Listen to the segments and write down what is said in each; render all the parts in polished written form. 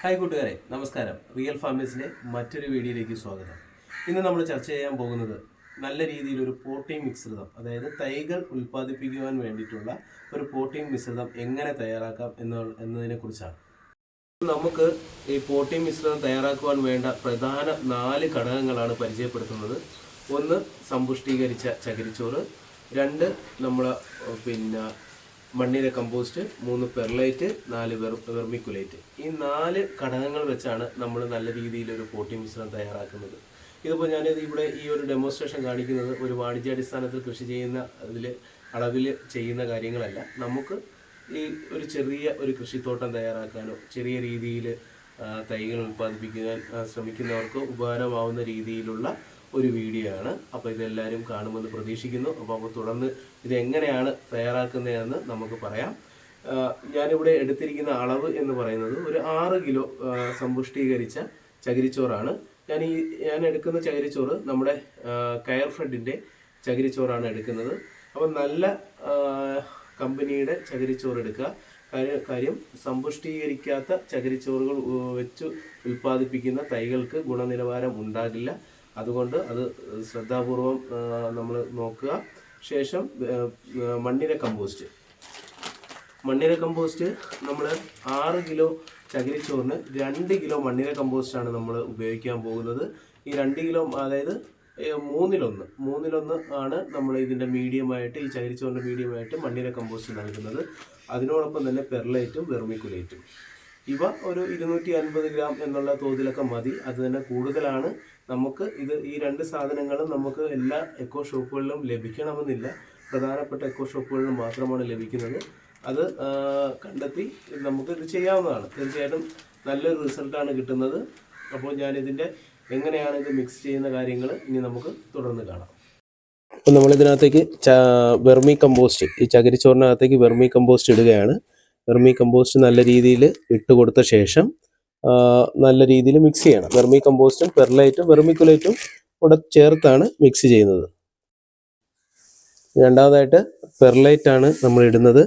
Hi കൂട്ടുകാരെ, നമസ്കാരം. Real ഫാമേഴ്സിലെ മറ്റൊരു വീഡിയോയിലേക്ക് സ്വാഗതം. ഇന്ന് നമ്മൾ ചർച്ച ചെയ്യാൻ പോകുന്നത് നല്ല രീതിയിലൊരു പോട്ടിംഗ് മിശ്രിതം, അതായത് തൈകൾ ഉൽപ്പാദിപ്പിക്കുവാൻ വേണ്ടിയിട്ടുള്ള ഒരു പോട്ടിംഗ് മിശ്രിതം എങ്ങനെ തയ്യാറാക്കാം എന്നതിനെ കുറിച്ചാണ്. നമുക്ക് ഈ പോട്ടിംഗ് മിശ്രിതം തയ്യാറാക്കുവാൻ വേണ്ട പ്രധാന 4 ഘടകങ്ങളാണ് പരിചയപ്പെടുത്തുന്നത്. 1, സമ്പുഷ്ടീകരിച്ച ചകിരിച്ചോറ്. 2, നമ്മളെ മണ്ണിര കമ്പോസ്റ്റ്. 3, പെർലൈറ്റ്. 4, വെർമിക്കുലേറ്റ്. ഈ 4 ഘടകങ്ങൾ വെച്ചാണ് നമ്മൾ നല്ല രീതിയിൽ ഒരു പോട്ടിംഗ് മിശ്രിതം തയ്യാറാക്കുന്നത്. ഇതിപ്പോൾ ഞാനിത് ഇവിടെ ഈ ഒരു ഡെമോൺസ്ട്രേഷൻ കാണിക്കുന്നത് ഒരു വാണിജ്യാടിസ്ഥാനത്തിൽ കൃഷി ചെയ്യുന്ന അളവിൽ ചെയ്യുന്ന കാര്യങ്ങളല്ല. നമുക്ക് ഈ ഒരു ചെറിയ ഒരു കൃഷിത്തോട്ടം തയ്യാറാക്കാനോ ചെറിയ രീതിയിൽ തൈകൾ ഉൽപ്പാദിപ്പിക്കാൻ ശ്രമിക്കുന്നവർക്ക് ഉപകാരമാവുന്ന രീതിയിലുള്ള ഒരു വീഡിയോ ആണ്. അപ്പോൾ ഇതെല്ലാവരും കാണുമെന്ന് പ്രതീക്ഷിക്കുന്നു. അപ്പോൾ തുടർന്ന് ഇതെങ്ങനെയാണ് തയ്യാറാക്കുന്നതെന്ന് നമുക്ക് പറയാം. ഞാനിവിടെ എടുത്തിരിക്കുന്ന അളവ് എന്ന് പറയുന്നത് ഒരു 6 കിലോ സമ്പുഷ്ടീകരിച്ച ചകിരിച്ചോറാണ്. ഞാൻ എടുക്കുന്ന ചകിരിച്ചോറ് നമ്മുടെ കയർ ഫെഡിൻ്റെ ചകിരിച്ചോറാണ് എടുക്കുന്നത്. അപ്പം നല്ല കമ്പനിയുടെ ചകിരിച്ചോറ് എടുക്കുക. കാര്യം സമ്പുഷ്ടീകരിക്കാത്ത ചകിരിച്ചോറുകൾ വെച്ച് ഉൽപ്പാദിപ്പിക്കുന്ന തൈകൾക്ക് ഗുണനിലവാരം ഉണ്ടാകില്ല. അതുകൊണ്ട് അത് ശ്രദ്ധാപൂർവം നമ്മൾ നോക്കുക. ശേഷം മണ്ണിര കമ്പോസ്റ്റ് നമ്മൾ 6 കിലോ ചകിരിച്ചോറിന് 2 കിലോ മണ്ണിര കമ്പോസ്റ്റാണ് നമ്മൾ ഉപയോഗിക്കാൻ പോകുന്നത്. ഈ 2 കിലോ, അതായത് 3-1 ആണ് നമ്മൾ ഇതിൻ്റെ മീഡിയമായിട്ട്, ഈ ചകിരിച്ചോറിൻ്റെ മീഡിയമായിട്ട് മണ്ണിര കമ്പോസ്റ്റ് നൽകുന്നത്. അതിനോടൊപ്പം തന്നെ പെർലൈറ്റും വെർമിക്കുലേറ്റും. ഇവ ഒരു 250 ഗ്രാം എന്നുള്ള തോതിലൊക്കെ മതി. അത് തന്നെ കൂടുതലാണ്. നമുക്ക് ഈ 2 സാധനങ്ങളും നമുക്ക് എല്ലാ എക്കോ ഷോപ്പുകളിലും ലഭിക്കണമെന്നില്ല. പ്രധാനപ്പെട്ട എക്കോ ഷോപ്പുകളിലും മാത്രമാണ് ലഭിക്കുന്നത്. അത് കണ്ടെത്തി നമുക്ക് ഇത് ചെയ്യാവുന്നതാണ്. തീർച്ചയായിട്ടും നല്ലൊരു റിസൾട്ടാണ് കിട്ടുന്നത്. അപ്പോൾ ഞാനിതിൻ്റെ എങ്ങനെയാണ് ഇത് മിക്സ് ചെയ്യുന്ന കാര്യങ്ങൾ ഇനി നമുക്ക് തുടർന്ന് കാണാം. അപ്പോൾ നമ്മളിതിനകത്തേക്ക് വെർമി കമ്പോസ്റ്റ്, ഈ ചകിരിച്ചോറിനകത്തേക്ക് വെർമി കമ്പോസ്റ്റ് ഇടുകയാണ്. വെർമി കമ്പോസ്റ്റ് നല്ല രീതിയിൽ ഇട്ട് കൊടുത്ത ശേഷം നല്ല രീതിയിൽ മിക്സ് ചെയ്യണം. വെർമി കമ്പോസ്റ്റും പെർലൈറ്റും വെർമിക്കുലേറ്റും കൂടെ ചേർത്താണ് മിക്സ് ചെയ്യുന്നത്. രണ്ടാമതായിട്ട് പെർലൈറ്റാണ് നമ്മൾ ഇടുന്നത്.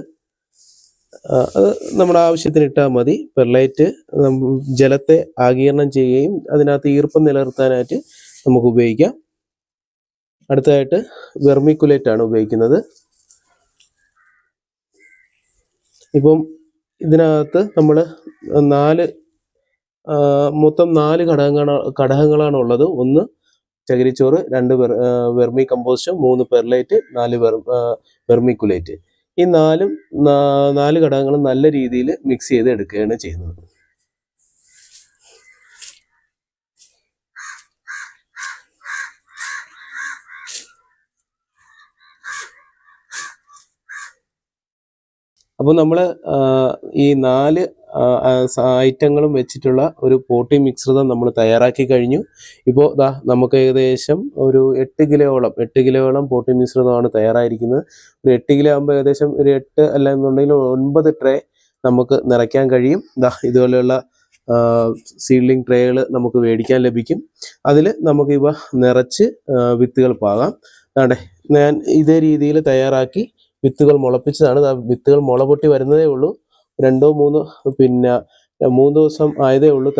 അത് നമ്മുടെ ആവശ്യത്തിന് ഇട്ടാൽ മതി. പെർലൈറ്റ് ജലത്തെ ആഗിരണം ചെയ്യുകയും അതിനകത്ത് ഈർപ്പം നിലനിർത്താനായിട്ട് നമുക്ക് ഉപയോഗിക്കാം. അടുത്തതായിട്ട് വെർമിക്കുലേറ്റാണ് ഉപയോഗിക്കുന്നത്. ഇപ്പം ഇതിനകത്ത് നമ്മൾ മൊത്തം 4 ഘടകങ്ങളാണ് ഉള്ളത്. 1 ചകിരിച്ചോറ്, 2 വെർമി കമ്പോസ്റ്റ്, 3 പെർലൈറ്റ്, 4 വെർമിക്കുലേറ്റ്. ഈ 4 ഘടകങ്ങളും നല്ല രീതിയിൽ മിക്സ് ചെയ്ത് എടുക്കുകയാണ് ചെയ്യുന്നത്. അപ്പോൾ നമ്മൾ ഈ 4 ഐറ്റങ്ങളും വെച്ചിട്ടുള്ള ഒരു പോട്ടിംഗ് മിശ്രിതം നമ്മൾ തയ്യാറാക്കി കഴിഞ്ഞു. ഇപ്പോൾ നമുക്ക് ഏകദേശം ഒരു 8 കിലോയോളം പോട്ടിംഗ് മിശ്രിതമാണ് തയ്യാറായിരിക്കുന്നത്. ഒരു 8 കിലോ ആകുമ്പോൾ ഏകദേശം ഒരു 8 അല്ലെന്നുണ്ടെങ്കിൽ 9 ട്രേ നമുക്ക് നിറയ്ക്കാൻ കഴിയും. ഇതുപോലെയുള്ള സീഡ്ലിംഗ് ട്രേകൾ നമുക്ക് മേടിക്കാൻ ലഭിക്കും. അതിൽ നമുക്ക് ഇവ നിറച്ച് വിത്തുകൾ പാകാം. ഞാൻ ഇതേ രീതിയിൽ തയ്യാറാക്കി വിത്തുകൾ മുളപ്പിച്ചതാണ്. വിത്തുകൾ മുളപൊട്ടി വരുന്നതേ ഉള്ളൂ. 3 ദിവസം ആയതേ ഉള്ളൂ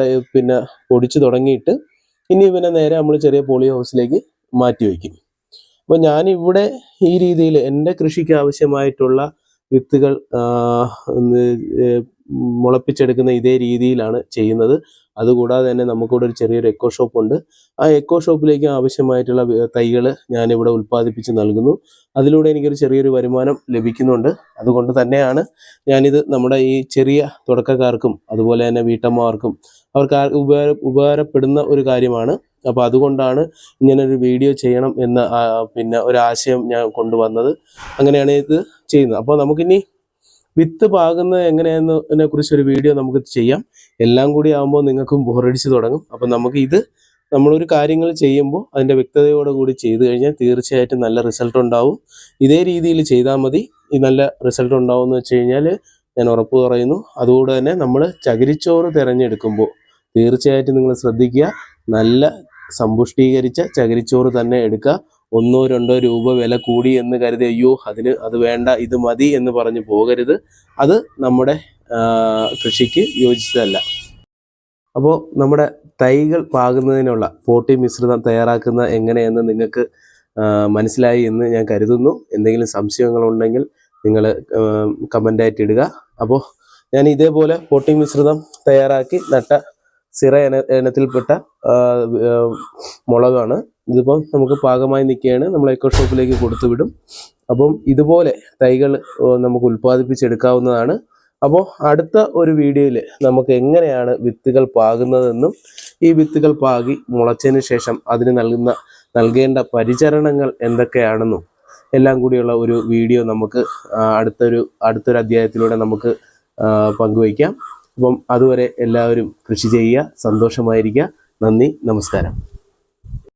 പൊടിച്ചു തുടങ്ങിയിട്ട്. ഇനി നേരെ നമ്മൾ ചെറിയ പോളി ഹൗസിലേക്ക് മാറ്റി വയ്ക്കും. അപ്പോൾ ഞാനിവിടെ ഈ രീതിയിൽ എൻ്റെ കൃഷിക്ക് ആവശ്യമായിട്ടുള്ള വിത്തുകൾ മുളപ്പിച്ചെടുക്കുന്ന ഇതേ രീതിയിലാണ് ചെയ്യുന്നത്. അതുകൂടാതെ തന്നെ നമുക്കിവിടെ ഒരു ചെറിയൊരു എക്കോ ഷോപ്പ് ഉണ്ട്. ആ എക്കോ ഷോപ്പിലേക്ക് ആവശ്യമായിട്ടുള്ള തൈകൾ ഞാനിവിടെ ഉൽപ്പാദിപ്പിച്ച് നൽകുന്നു. അതിലൂടെ എനിക്കൊരു ചെറിയൊരു വരുമാനം ലഭിക്കുന്നുണ്ട്. അതുകൊണ്ട് തന്നെയാണ് ഞാനിത് നമ്മുടെ ഈ ചെറിയ തുടക്കക്കാർക്കും അതുപോലെ തന്നെ വീട്ടമ്മമാർക്കും അവർക്ക് ഉപകാരപ്പെടുന്ന ഒരു കാര്യമാണ്. അപ്പോൾ അതുകൊണ്ടാണ് ഇങ്ങനൊരു വീഡിയോ ചെയ്യണം എന്ന ഒരാശയം ഞാൻ കൊണ്ടുവന്നത്. അങ്ങനെയാണ് ഇത് ചെയ്യുന്നത്. അപ്പോൾ നമുക്കിനി വിത്ത് പാകുന്നത് എങ്ങനെയാണെന്നതിനെ കുറിച്ചൊരു വീഡിയോ നമുക്ക് ചെയ്യാം. എല്ലാം കൂടി ആകുമ്പോൾ നിങ്ങൾക്കും ബോറടിച്ച് തുടങ്ങും. അപ്പം നമ്മളൊരു കാര്യങ്ങൾ ചെയ്യുമ്പോൾ അതിൻ്റെ വ്യക്തതയോടെ കൂടി ചെയ്തു കഴിഞ്ഞാൽ തീർച്ചയായിട്ടും നല്ല റിസൾട്ട് ഉണ്ടാവും. ഇതേ രീതിയിൽ ചെയ്താൽ മതി. ഈ നല്ല റിസൾട്ട് ഉണ്ടാവും എന്ന് വെച്ച് കഴിഞ്ഞാൽ ഞാൻ ഉറപ്പ് പറയുന്നു. അതുകൊണ്ട് തന്നെ നമ്മൾ ചകിരിച്ചോറ് തിരഞ്ഞെടുക്കുമ്പോൾ തീർച്ചയായിട്ടും നിങ്ങൾ ശ്രദ്ധിക്കുക. നല്ല സമ്പുഷ്ടീകരിച്ച ചകിരിച്ചോറ് തന്നെ എടുക്കുക. 1-2 രൂപ വില കൂടി എന്ന് കരുതി അത് വേണ്ട, ഇത് മതി എന്ന് പറഞ്ഞു പോകരുത്. അത് നമ്മുടെ കൃഷിക്ക് യോജിച്ചതല്ല. അപ്പോൾ നമ്മുടെ തൈകൾ പാകുന്നതിനുള്ള പോട്ടി മിശ്രിതം തയ്യാറാക്കുന്ന എങ്ങനെയെന്ന് നിങ്ങൾക്ക് മനസ്സിലായി എന്ന് ഞാൻ കരുതുന്നു. എന്തെങ്കിലും സംശയങ്ങളുണ്ടെങ്കിൽ നിങ്ങൾ കമൻ്റായിട്ട് ഇടുക. അപ്പോൾ ഞാൻ ഇതേപോലെ പോട്ടി മിശ്രിതം തയ്യാറാക്കി നട്ട സിറ ഇനത്തിൽപ്പെട്ട മുളകാണ്. ഇതിപ്പം നമുക്ക് പാകമായി നിൽക്കുകയാണ്. നമ്മൾ എക്കോ ഷോപ്പിലേക്ക് കൊടുത്തു വിടും. അപ്പം ഇതുപോലെ തൈകൾ നമുക്ക് ഉൽപ്പാദിപ്പിച്ചെടുക്കാവുന്നതാണ്. അപ്പോൾ അടുത്ത ഒരു വീഡിയോയിൽ നമുക്ക് എങ്ങനെയാണ് വിത്തുകൾ പാകുന്നതെന്നും ഈ വിത്തുകൾ പാകി മുളച്ചതിന് ശേഷം അതിന് നൽകേണ്ട പരിചരണങ്ങൾ എന്തൊക്കെയാണെന്നും എല്ലാം കൂടിയുള്ള ഒരു വീഡിയോ നമുക്ക് അടുത്തൊരു അധ്യായത്തിലൂടെ നമുക്ക് പങ്കുവയ്ക്കാം. അപ്പം അതുവരെ എല്ലാവരും കൃഷി ചെയ്യുക, സന്തോഷമായിരിക്കുക. നന്ദി, നമസ്കാരം.